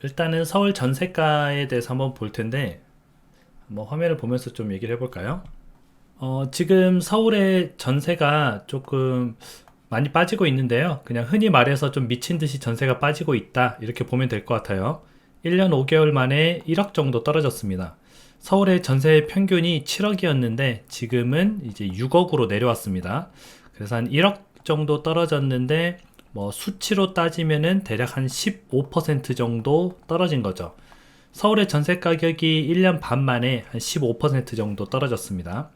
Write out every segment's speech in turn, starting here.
일단은 서울 전세가에 대해서 한번 볼 텐데, 한번 화면을 보면서 좀 얘기를 해볼까요? 지금 서울의 전세가 조금 많이 빠지고 있는데요. 그냥 흔히 말해서 좀 미친 듯이 전세가 빠지고 있다. 이렇게 보면 될 것 같아요. 1년 5개월 만에 1억 정도 떨어졌습니다. 서울의 전세 평균이 7억이었는데 지금은 이제 6억으로 내려왔습니다. 그래서 한 1억 정도 떨어졌는데 뭐 수치로 따지면은 대략 한 15% 정도 떨어진 거죠. 서울의 전세 가격이 1년 반 만에 한 15% 정도 떨어졌습니다.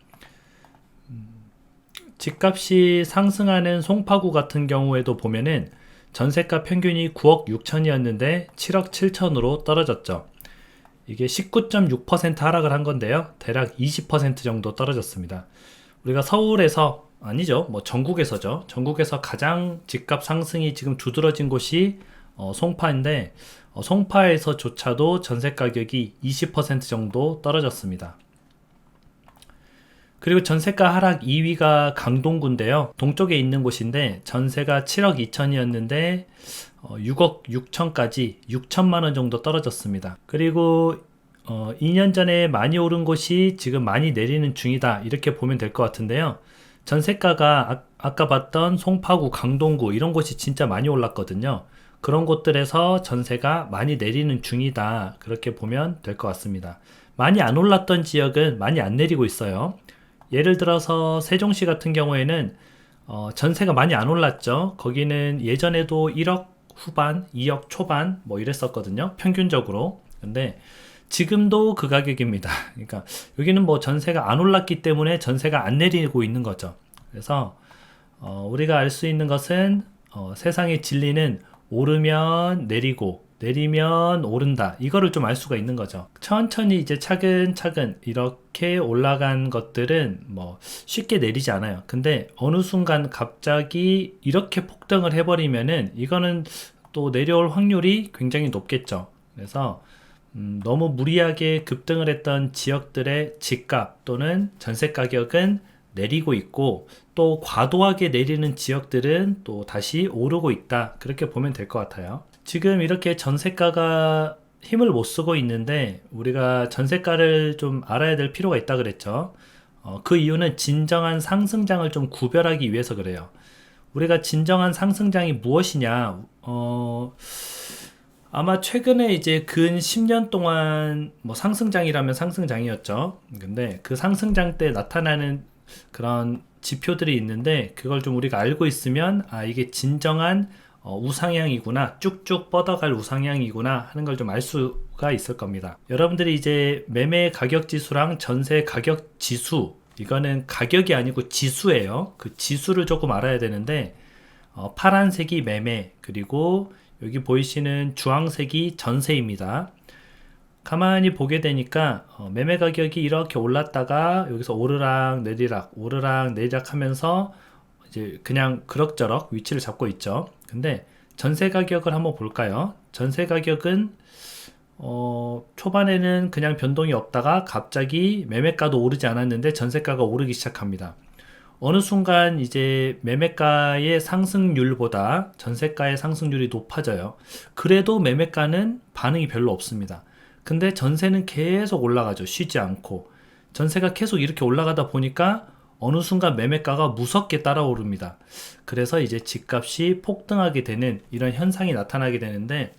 집값이 상승하는 송파구 같은 경우에도 보면은 전세가 평균이 9억 6천이었는데 7억 7천으로 떨어졌죠. 이게 19.6% 하락을 한 건데요. 대략 20% 정도 떨어졌습니다. 우리가 서울에서 아니죠. 뭐 전국에서죠. 전국에서 가장 집값 상승이 지금 두드러진 곳이 송파인데 송파에서조차도 전세 가격이 20% 정도 떨어졌습니다. 그리고 전세가 하락 2위가 강동구인데요. 동쪽에 있는 곳인데 전세가 7억 2천이었는데 6억 6천까지 6천만 원 정도 떨어졌습니다. 그리고 2년 전에 많이 오른 곳이 지금 많이 내리는 중이다. 이렇게 보면 될 것 같은데요. 전세가가 아까 봤던 송파구, 강동구 이런 곳이 진짜 많이 올랐거든요. 그런 곳들에서 전세가 많이 내리는 중이다. 그렇게 보면 될 것 같습니다. 많이 안 올랐던 지역은 많이 안 내리고 있어요. 예를 들어서 세종시 같은 경우에는 전세가 많이 안 올랐죠. 거기는 예전에도 1억 후반, 2억 초반 뭐 이랬었거든요. 평균적으로. 근데 지금도 그 가격입니다. 그러니까 여기는 뭐 전세가 안 올랐기 때문에 전세가 안 내리고 있는 거죠. 그래서 우리가 알 수 있는 것은 세상의 진리는 오르면 내리고 내리면 오른다. 이거를 좀 알 수가 있는 거죠. 천천히 이제 차근차근 이렇게 올라간 것들은 뭐 쉽게 내리지 않아요. 근데 어느 순간 갑자기 이렇게 폭등을 해버리면은 이거는 또 내려올 확률이 굉장히 높겠죠. 그래서 너무 무리하게 급등을 했던 지역들의 집값 또는 전세 가격은 내리고 있고 또 과도하게 내리는 지역들은 또 다시 오르고 있다. 그렇게 보면 될 것 같아요. 지금 이렇게 전세가가 힘을 못 쓰고 있는데 우리가 전세가를 좀 알아야 될 필요가 있다 그랬죠. 그 이유는 진정한 상승장을 좀 구별하기 위해서 그래요. 우리가 진정한 상승장이 무엇이냐? 아마 최근에 이제 근 10년 동안 뭐 상승장이라면 상승장이었죠. 근데 그 상승장 때 나타나는 그런 지표들이 있는데 그걸 좀 우리가 알고 있으면 이게 진정한 우상향이구나, 쭉쭉 뻗어갈 우상향이구나 하는 걸 좀 알 수가 있을 겁니다. 여러분들이 이제 매매 가격 지수랑 전세 가격 지수, 이거는 가격이 아니고 지수예요. 그 지수를 조금 알아야 되는데 파란색이 매매, 그리고 여기 보이시는 주황색이 전세입니다. 가만히 보게 되니까 매매 가격이 이렇게 올랐다가 여기서 오르락 내리락 오르락 내리락 하면서 이제 그냥 그럭저럭 위치를 잡고 있죠. 근데 전세 가격을 한번 볼까요? 전세 가격은 초반에는 그냥 변동이 없다가 갑자기 매매가도 오르지 않았는데 전세가가 오르기 시작합니다. 어느 순간 이제 매매가의 상승률보다 전세가의 상승률이 높아져요. 그래도 매매가는 반응이 별로 없습니다. 근데 전세는 계속 올라가죠. 쉬지 않고. 전세가 계속 이렇게 올라가다 보니까 어느 순간 매매가가 무섭게 따라오릅니다. 그래서 이제 집값이 폭등하게 되는 이런 현상이 나타나게 되는데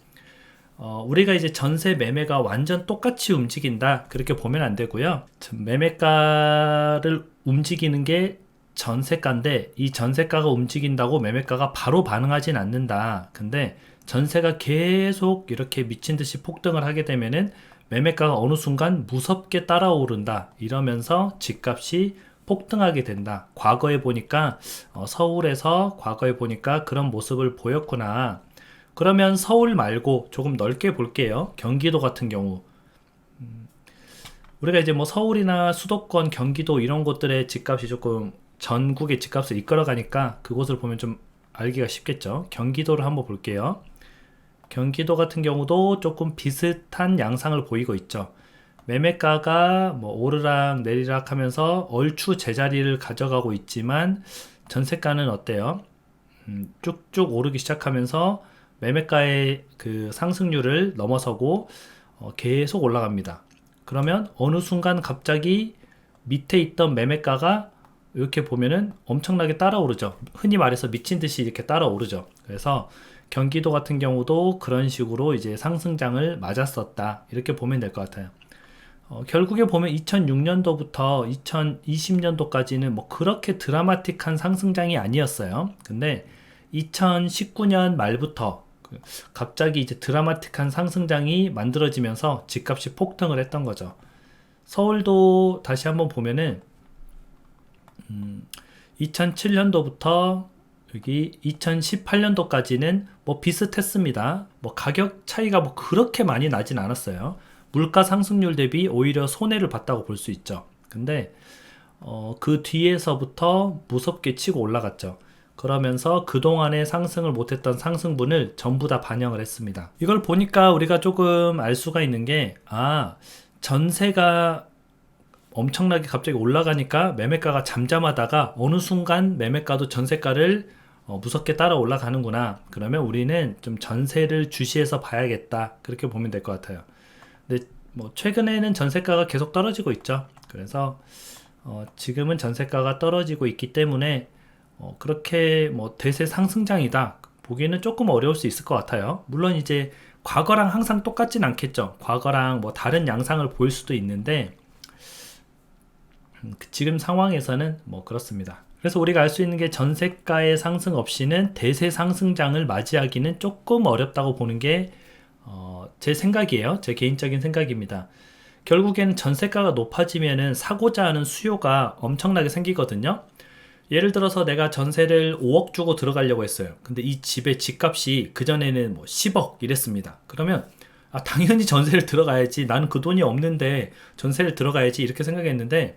우리가 이제 전세 매매가 완전 똑같이 움직인다 그렇게 보면 안 되고요. 매매가를 움직이는 게 전세가인데 이 전세가가 움직인다고 매매가가 바로 반응하진 않는다. 근데 전세가 계속 이렇게 미친 듯이 폭등을 하게 되면은 매매가가 어느 순간 무섭게 따라오른다. 이러면서 집값이 폭등하게 된다. 과거에 보니까 서울에서 과거에 보니까 그런 모습을 보였구나. 그러면 서울 말고 조금 넓게 볼게요. 경기도 같은 경우. 우리가 이제 뭐 서울이나 수도권, 경기도 이런 곳들의 집값이 조금 전국의 집값을 이끌어가니까 그곳을 보면 좀 알기가 쉽겠죠. 경기도를 한번 볼게요. 경기도 같은 경우도 조금 비슷한 양상을 보이고 있죠. 매매가가 뭐 오르락 내리락 하면서 얼추 제자리를 가져가고 있지만 전세가는 어때요? 쭉쭉 오르기 시작하면서 매매가의 그 상승률을 넘어서고 계속 올라갑니다. 그러면 어느 순간 갑자기 밑에 있던 매매가가 이렇게 보면은 엄청나게 따라오르죠. 흔히 말해서 미친 듯이 이렇게 따라오르죠. 그래서 경기도 같은 경우도 그런 식으로 이제 상승장을 맞았었다. 이렇게 보면 될 것 같아요. 결국에 보면 2006년도부터 2020년도까지는 뭐 그렇게 드라마틱한 상승장이 아니었어요. 근데 2019년 말부터 갑자기 이제 드라마틱한 상승장이 만들어지면서 집값이 폭등을 했던 거죠. 서울도 다시 한번 보면은 2007년도부터 여기 2018년도까지는 뭐 비슷했습니다. 뭐 가격 차이가 뭐 그렇게 많이 나진 않았어요. 물가 상승률 대비 오히려 손해를 봤다고 볼 수 있죠. 근데 그 뒤에서부터 무섭게 치고 올라갔죠. 그러면서 그동안에 상승을 못했던 상승분을 전부 다 반영을 했습니다. 이걸 보니까 우리가 조금 알 수가 있는 게, 전세가 엄청나게 갑자기 올라가니까 매매가가 잠잠하다가 어느 순간 매매가도 전세가를 무섭게 따라 올라가는구나. 그러면 우리는 좀 전세를 주시해서 봐야겠다. 그렇게 보면 될 것 같아요. 근데 뭐 최근에는 전세가가 계속 떨어지고 있죠. 그래서 지금은 전세가가 떨어지고 있기 때문에 그렇게 뭐 대세 상승장이다 보기에는 조금 어려울 수 있을 것 같아요. 물론 이제 과거랑 항상 똑같진 않겠죠. 과거랑 뭐 다른 양상을 보일 수도 있는데 지금 상황에서는 뭐 그렇습니다. 그래서 우리가 알 수 있는 게 전세가의 상승 없이는 대세 상승장을 맞이하기는 조금 어렵다고 보는 게 제 생각이에요. 제 개인적인 생각입니다. 결국에는 전세가가 높아지면은 사고자 하는 수요가 엄청나게 생기거든요. 예를 들어서 내가 전세를 5억 주고 들어가려고 했어요. 근데 이 집의 집값이 그전에는 뭐 10억 이랬습니다. 그러면 당연히 전세를 들어가야지. 나는 그 돈이 없는데 전세를 들어가야지. 이렇게 생각했는데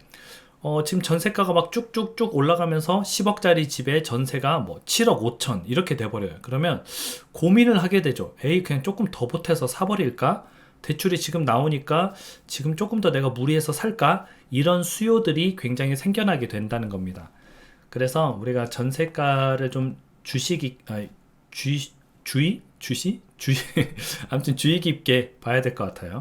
지금 전세가가 막 쭉쭉쭉 올라가면서 10억짜리 집에 전세가 뭐 7억 5천 이렇게 돼버려요. 그러면 고민을 하게 되죠. 에이, 그냥 조금 더 보태서 사버릴까? 대출이 지금 나오니까 지금 조금 더 내가 무리해서 살까? 이런 수요들이 굉장히 생겨나게 된다는 겁니다. 그래서 우리가 전세가를 좀 주의? 주시? 아무튼 주의 깊게 봐야 될 것 같아요.